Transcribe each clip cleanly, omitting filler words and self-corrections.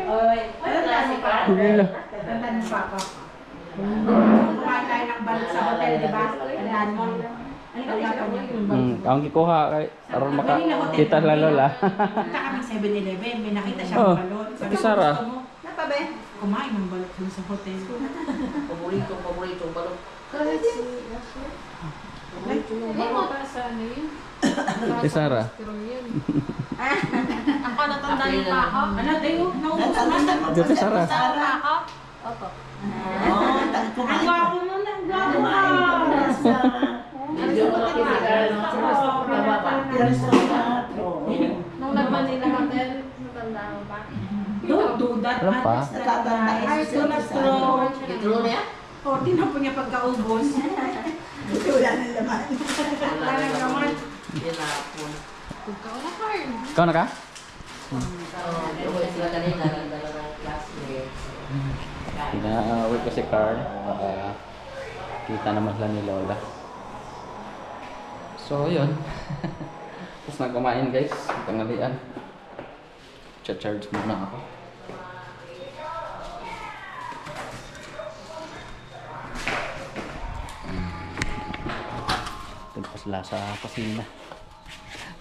Hindi na. Tandaan mo pa ako. Kumain tayo ng balot sa hotel, di ba? Tandaan mo. Ang kikuha kay aron makakita la lola. Punta kami 7-Eleven, may nakita siyang Oh, balot. Ate Sara. Napabe? Kumain ng balot dun sa hotel. Paborito balot. Ate Sara. Ako natandaan pa ako. Ano, tayo? Naubos na. Ate Sara. Ako? Opo. Ang gwapo mo na, ang gwapo ka. Nung nag-Manila Hotel, natandaan mo pa? Don't do that. Alam pa. Ay, ito na straw. Ito niya? O, tinan po niya pagkaubos. Wala na laman. Wala na laman. Yan na po. Ikaw na, Carl. Ikaw na ka? Sila kanina, nagdala ng classmate. Pinauwi ko si Carl. Kita naman lang ni Lola. So, yun. Tapos na kumain guys. Tanghalian. Cha-charge muna ako. Tapos lasa pasina.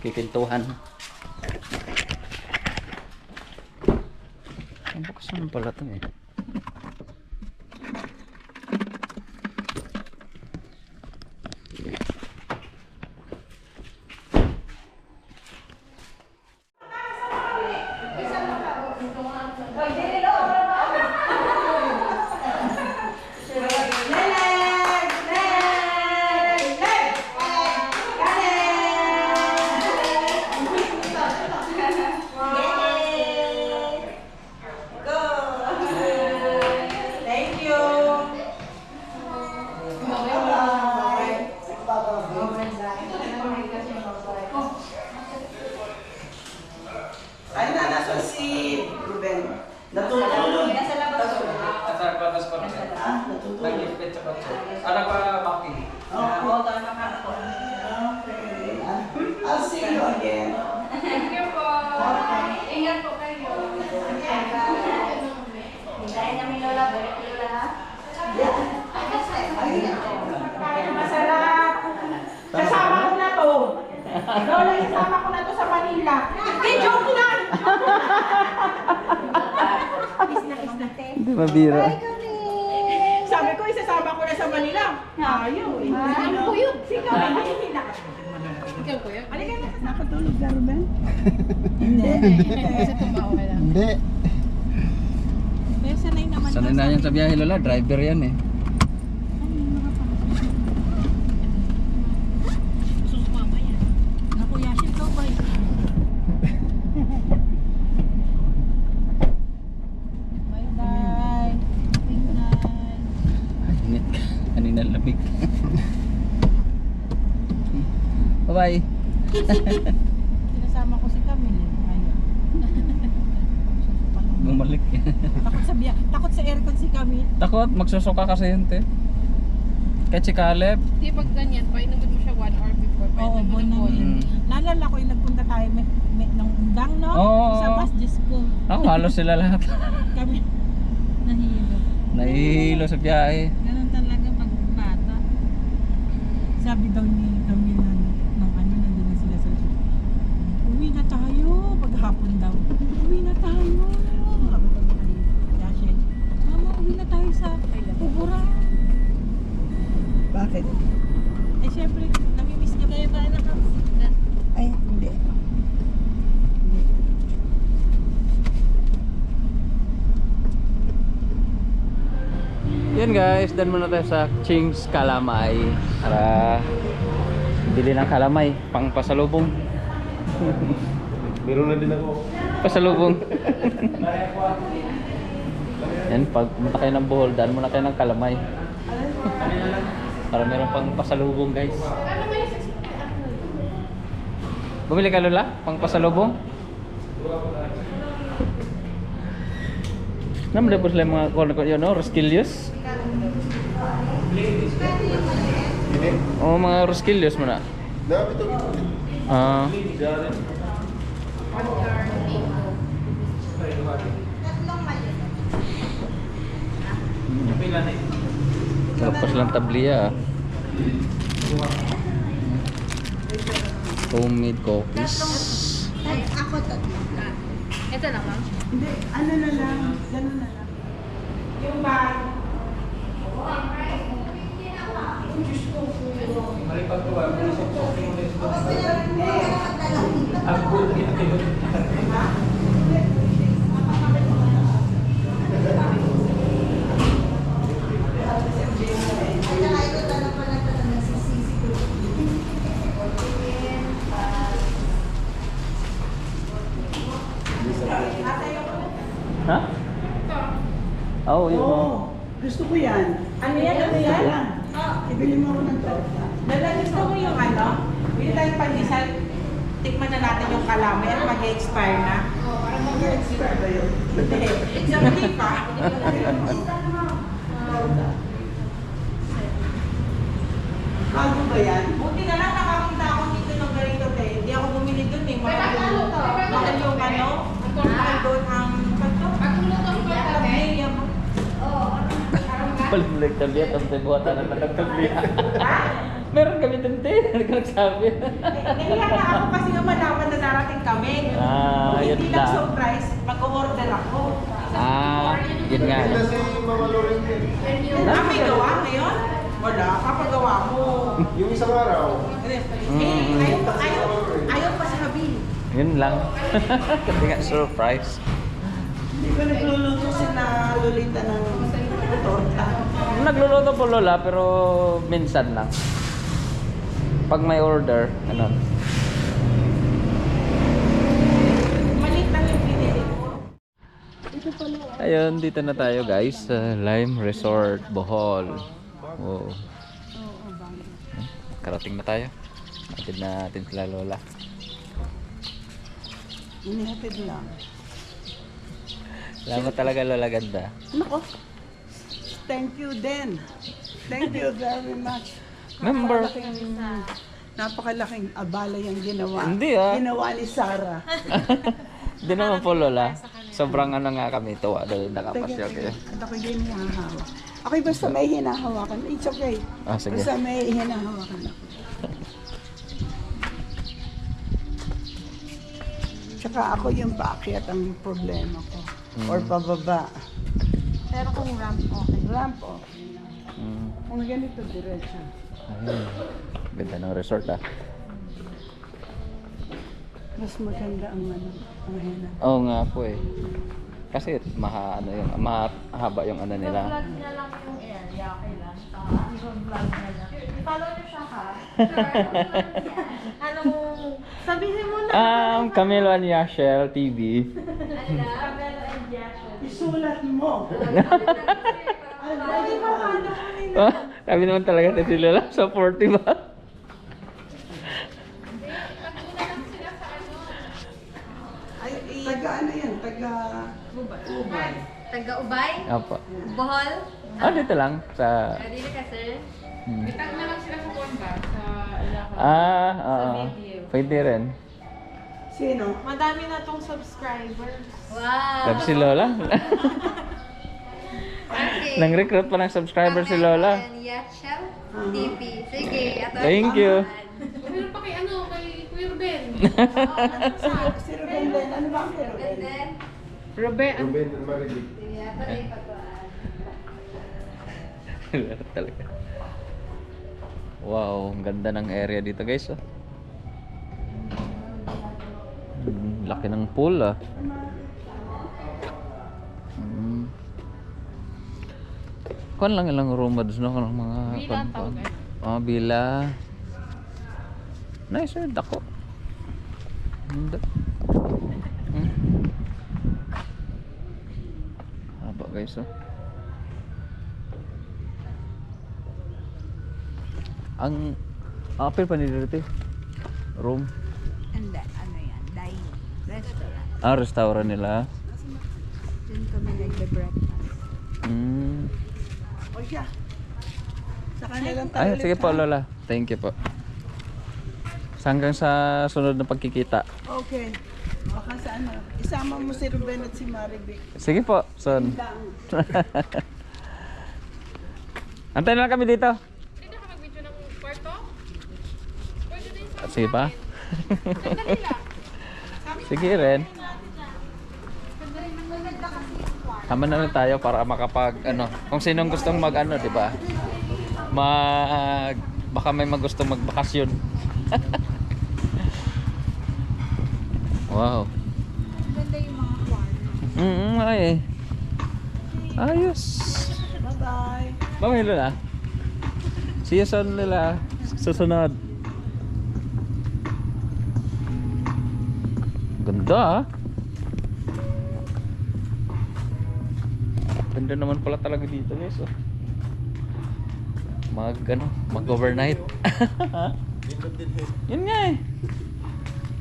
Kipintuhan. Ang bukas naman pala ito eh. Ay na, nasa si Ruben. Natutulog. Nasa labas. Sa patas ko na siya. Natutulog. Nag-lipit sa kotse. Anak pa baki. Oo, tama ka po. Okay. I'll see you again. Thank you po. Ingat po kayo. Hintayin namin Lola, balik Lola ha? Ay, Masarap. Kasama ko na to. Lola, isama ko na to sa Manila. Eh, joke lang! Hindi mabira. Sabi ko, isasama ko na sa Manila. Ayaw eh. Ano po yun? Sikaw, mahihina. Ikaw ko yun. Halika na. nakatulog ka, Ruben? Kasi tumawa ka lang. Hindi. Eh, sanay naman. Sanay na yan sa biyahe Lola. Driver yan eh. Susumama yan. Naku, Yashin, ikaw ba? Bye-bye. Good night. Init ka. Kanina lamig. Bye-bye. Sinasama ko si Camille. Ayun. Bumalik. Takot sa biyak. Takot sa aircon si Camille. Takot. Magsusuka kasi yun te. Kahit si Caleb. Di pag ganyan, painumin mo siya 1 hour before. Oo, Painumin mo ng bon bon. Naalala ko yung nagpunta tayo ng undang, no? Oo. Sa bus, Diyos ko. Ako halos sila lahat. Kami nahilo. Nahihilo sa biyahe. Ganun talaga pag bata. Sabi daw ni Camille nung ano, nandun na sila sa uwi na tayo. Paghapon daw. Uwi na tayo. Sabi ko kay Yashin, Mama, uwi na tayo sa Puburan. Bakit? Eh, syempre, namimiss niya kayo ba na Ay, hindi. Yan guys, dan muna tayo sa Ching's Kalamay para bili ng kalamay pang pasalubong. Meron na din ako. Pasalubong. Yan, pag pumunta kayo ng Bohol, daan muna kayo ng kalamay. Para meron pang pasalubong guys. Bumili ka Lola? Pang pasalubong? Naman po sila yung mga kung yun, no? Rosquillos? Oo, mga Rosquillos mo na. Ah. nila na Tapos lang tabliya. Homemade coffees. Ako tatlo. Ito na, ma'am. Hindi, ano na lang. Ganun na lang. Yung bag. Malipag ko ba? Ang good yun. Ha? Oo, yun mo. Oo. Gusto ko yan. Ano yan? Ano yan? Ibili mo ako ng torta. Gusto mo yung ano? Bili tayong pandesal. Tikman na natin yung kalamay at mag-expire na. Parang mag-expert ba yun? Hindi. Hindi pa. Bago ba yan? Buti na lang nakakita ako dito ng ganito te. Hindi ako bumili dun eh. Mahal yung ano. Mahal doon ang tabliya mo. Paling tabliya, tapos buhatan na tabliya. Meron kami tante, nagsabi. Nahiya na ako kasi nga malaman na darating kami. Ah, yun Hindi lang lang. surprise, mag-order ako. Yun nga. May gawa ngayon? Wala, kapagawa mo. Yung isang araw, Ayaw pa sabihin. Yun lang. Kasi nga surprise. Hindi ko nagluluto si na Lolita ng torta. Nagluluto po lola, pero minsan lang. Pag may order, ano. Maliit lang yung pinili ko. Ayun, dito na tayo guys sa Lime Resort, Bohol. Wow. Karating na tayo. Hatid natin sila lola. Inihatid lang. Salamat talaga lola, ganda. Nako. Thank you din. Thank you very much. Member. Napakalaking abala yung ginawa. Hindi, Ginawa ni Sarah. Hindi naman po lola. Sobrang ano nga kami, tuwa dahil nakapasyal kayo. At ako din hinahawa. Okay, basta may hinahawakan. It's okay. Ah, sige. Basta may hinahawakan ako. Tsaka ako yung paakyat ang problema ko. Or pababa. Pero kung ramp okay. Ramp, okay. Mm. Kung ganito, diretso. Ayun. Ganda ng resort ah. Mas maganda ang ano, ang hina. Oo nga po eh. Kasi mahaba yung ano nila. Vlog niya lang yung area, okay lang. I-vlog niya lang. I-follow niyo siya ha. Anong, sabihin mo na. Camilo and Yashel TV. Camelo and Yasho. Isulat mo. Sabi naman talaga si Lola, supportive ba? Taga ano yan? Taga Ubay. Taga-Ubay? Opo. Bohol? Dito lang sa... Dili ka sir? Bitag na lang sila sa Konda, sa Ilocos. Oo. Pwede rin. Sino? Madami na tong subscribers. Wow! Love si Lola. Okay. Nang-recruit pa ng subscriber si Lola. And Yashel TV. Sige, ato. Thank you. Meron pa kay kay Kuya Ruben. Si Ruben din. Ano ba ang kay And Ruben? then, Ruben, Ruben and Marilig. sige, ato na yung pagkuhan. Talaga. Wow, ang ganda ng area dito guys. Oh. Laki ng pool ah. Kuan lang ilang rooms no kanang mga Villa ang tawag Villa. Nice eh, dako. Ganda. Haba guys oh. Ang apel pa nila dito. Room. Hindi. Ano yan? Dining. Restaurant. Restaurant nila. Diyan kami nagbe-breakfast. O siya. Sa kanilang Ay, sige po Lola. Thank you po. Hanggang sa sunod na pagkikita. Okay. Baka sa ano. Isama mo si Ruben at si Marivic. Sige po, son. Lang. Antay na lang kami dito. Hindi na ka mag-video ng kwarto? Pwede din sa Sige pa. sandali lang. Sige rin. Tama na lang tayo para makapag ano, kung sinong gustong mag ano, 'di ba? Baka may magustong magbakasyon. Wow. Ganda yung mga kwarto. Ay. Ayos. Bye-bye. Bye Lola. See you soon Lola. Susunod. Ganda ah. Ganda naman pala talaga dito guys oh. Mag-overnight. Yun nga eh.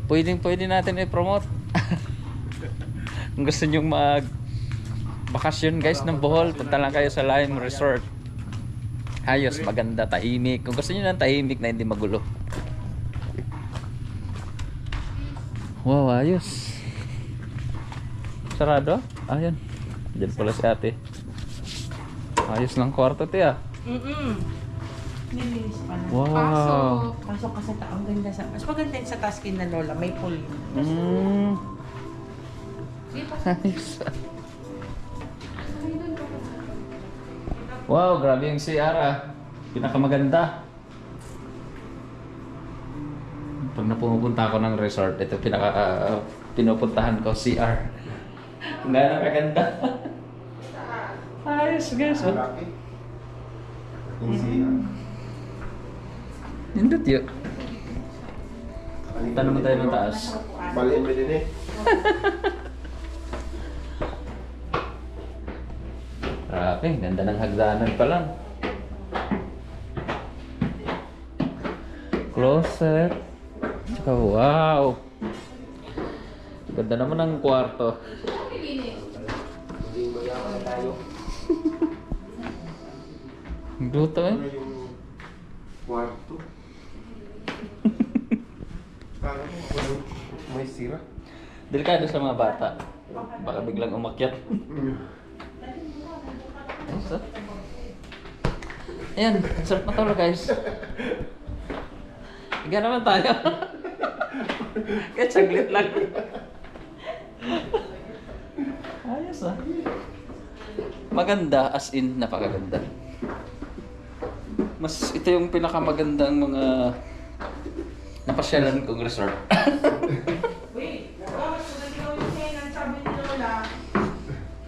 Pwede natin i-promote. Kung gusto nyo bakasyon guys ng Bohol, punta lang kayo sa Lime Resort. Ayos, maganda, tahimik. Kung gusto nyo ng tahimik na hindi magulo. Wow, ayos. Sarado? Ayan. Diyan pala si ate. Ayos ng kwarto tiya. Nilinis pa na. Wow. Pasok ka sa taong ganda sa... Mas maganda yung sa taas na Lola, may pool. Ayos. Wow, grabe yung CR ah. Pinakamaganda. Pag napupunta ako ng resort, ito pinupuntahan ko, CR. Ang gano'ng kaganda. Ayos guys. Oh. Laki. Yung siya. Nindot yun. Tanong mo tayo ng taas. Baliin mo din eh. Grabe, ganda ng hagdanan pa lang. Closet. Tsaka wow. Ganda naman ng kwarto. Hindi mayaman tayo. Luto eh. Ano yung kwarto? Kala ko walang may sira. Delikado sa mga bata. Baka biglang umakyat. Ayos ah. Ayan, sarap na tolo guys. Higa naman tayo. Kahit saglit lang. Ayos ah. Maganda as in napakaganda. Mas ito yung pinakamagandang mga napasyalan kong resort. Wait, bakit kung naginaw yung tenant, sabi ni Lola,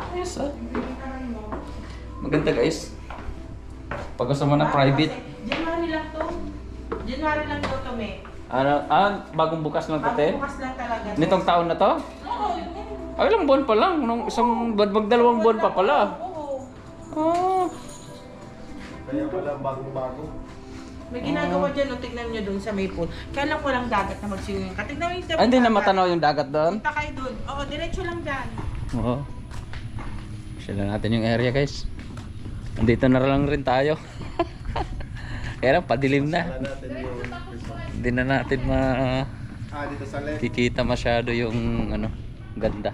Ayos ah. bibitahan mo. Maganda guys. Pag gusto mo na private. January lang to. January lang to, me. Bagong bukas lang to, te? Bukas lang talaga. Nitong taon na to? Oo, yun. Ay, ilang buwan pa lang. Nung isang magdalawang buwan pa pala. Oo. Oh. Kaya pala bagong-bago. May ginagawa dyan, no? Tignan nyo doon sa may pool. Kaya lang walang dagat na mag-swimming ka. Tignan mo yung Hindi na matanaw yung dagat doon? Punta kayo doon. Oo, diretso lang dyan. Oo. Sila natin yung area guys. Andito na lang rin tayo. Kaya lang, padilim na. Kala natin yung resort. Hindi na natin Dito sa left. makikita masyado yung ganda.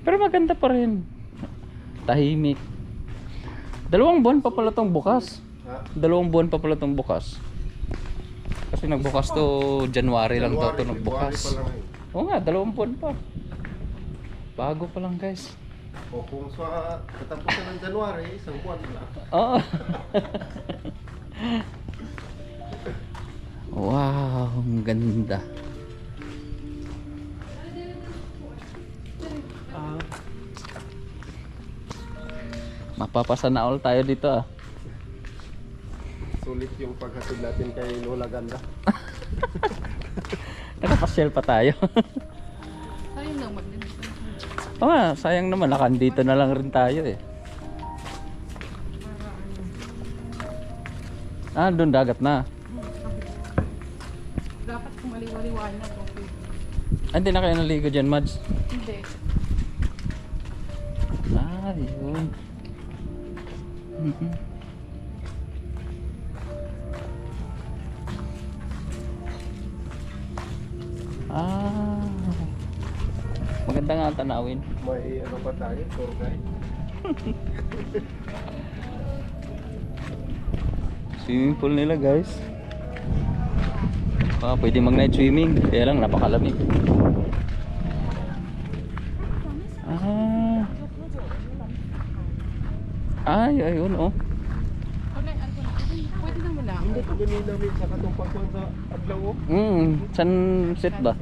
Pero maganda pa rin. Tahimik. 2 buwan pa pala tong bukas. Ha? 2 buwan pa pala tong bukas. Kasi nagbukas to January lang daw to February nagbukas. pa lang eh. Oo nga, 2 buwan pa. Bago pa lang guys. O kung sa katapusan ng January, isang buwan na. Oo. Wow, ang ganda. Mapapasana all tayo dito ah. Sulit yung paghatid natin kay Lola Ganda. Nakapasyal pa tayo. Sayang lang mag-dinner. Oo nga, sayang naman. Nakandito na lang rin tayo eh. Doon dagat na. Dapat kung maliwaliwain na to. Hindi na kayo naligo dyan, Mads? Hindi. Yun. Maganda nga tanawin. May ano pa tayo, tour guide. Swimming pool nila guys. Pwede mag night swimming. Kaya lang napakalamig. Ayun oh. Pwede na mo lang. Hindi ko ganun namin sa katumpasan sa adlaw. Sunset ba?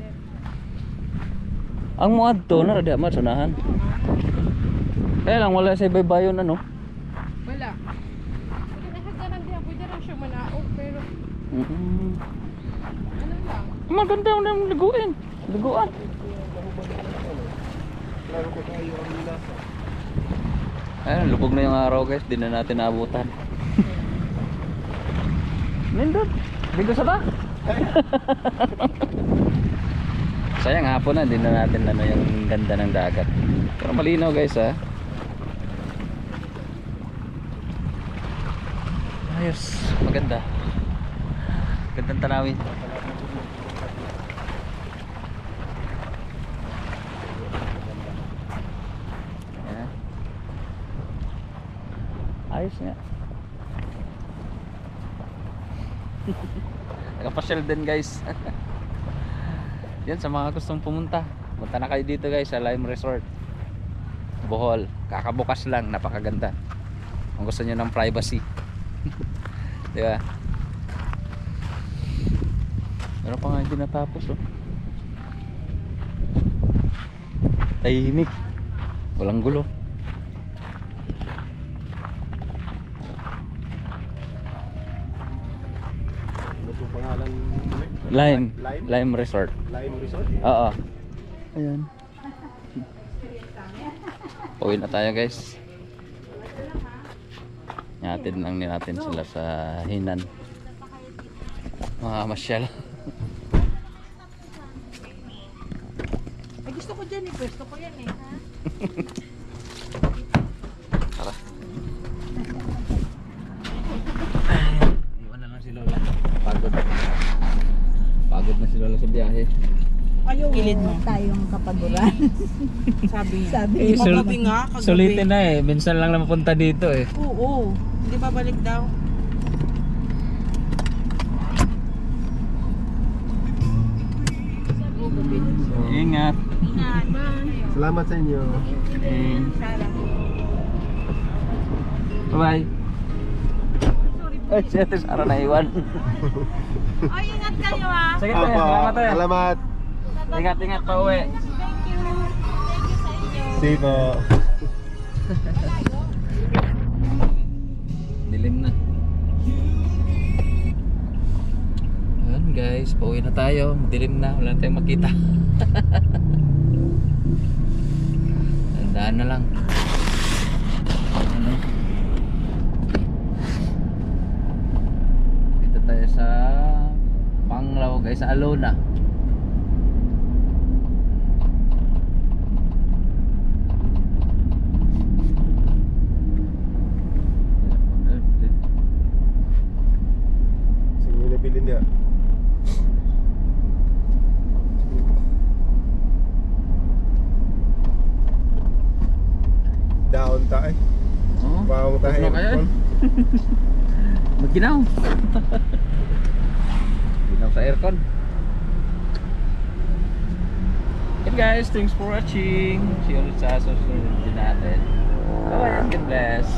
Ang mga to na rada masunahan. Kaya lang wala sa baybayon ano. Wala. Pwede na hagdanan diyan. Pwede lang siya manaog. Pero ano lang. Maganda ng liguan. Liguan. Klaro ko tayo ang nasa. Ayun, lubog na yung araw guys. Di na natin naabutan. Nindot. Bigo sa ta. Sayang hapon na. Di na natin ano yung ganda ng dagat. Pero malinaw guys ha. Ayos. Maganda. Gandang tanawin. Ayan. Ayos nga. Nakapasyal din guys. Yan sa mga gustong pumunta. Punta na kayo dito guys sa Lime Resort Bohol. Kakabukas lang, napakaganda. Kung gusto niyo ng privacy. Di ba? Meron pa nga hindi natapos oh. Tahimik. Walang gulo. Ano po pangalan? Lime Resort. Lime Resort? Oo. Ayan. Pauwi na tayo guys. Natin lang natin sila sa Hinan. Mga masyal. Ay, gusto ko dyan eh. Gusto ko yan eh. Ha? Tara. Iwan na lang si Lola. Pagod na si Lola sa biyahe. Ayaw kilid mo. Tayong kapaguran. Sabi niya. Sabi Eh, kagabi nga, kagabi. Sulitin na eh. Minsan lang na mapunta dito eh. Oo. Hindi ba balik daw? Ingat. Salamat sa inyo. Bye-bye. Ay, si Ate Sara na iwan. Ay, ingat kayo ah. Sige tayo, salamat tayo. Salamat. Ingat pa uwi. Thank you. Thank you sa inyo. See po. Dilim na. Ayan guys, pauwi na tayo. Dilim na, wala na tayong makita. Tandaan na lang. Ano? Dito tayo sa Panglao guys, sa Alona. Sino yung nabili niya? Down tayo. Oh, Bawang tayo. ano kaya? Maginaw. Ginaw sa aircon. And guys, thanks for watching. See you ulit sa susunod din natin. Bye bye and God bless.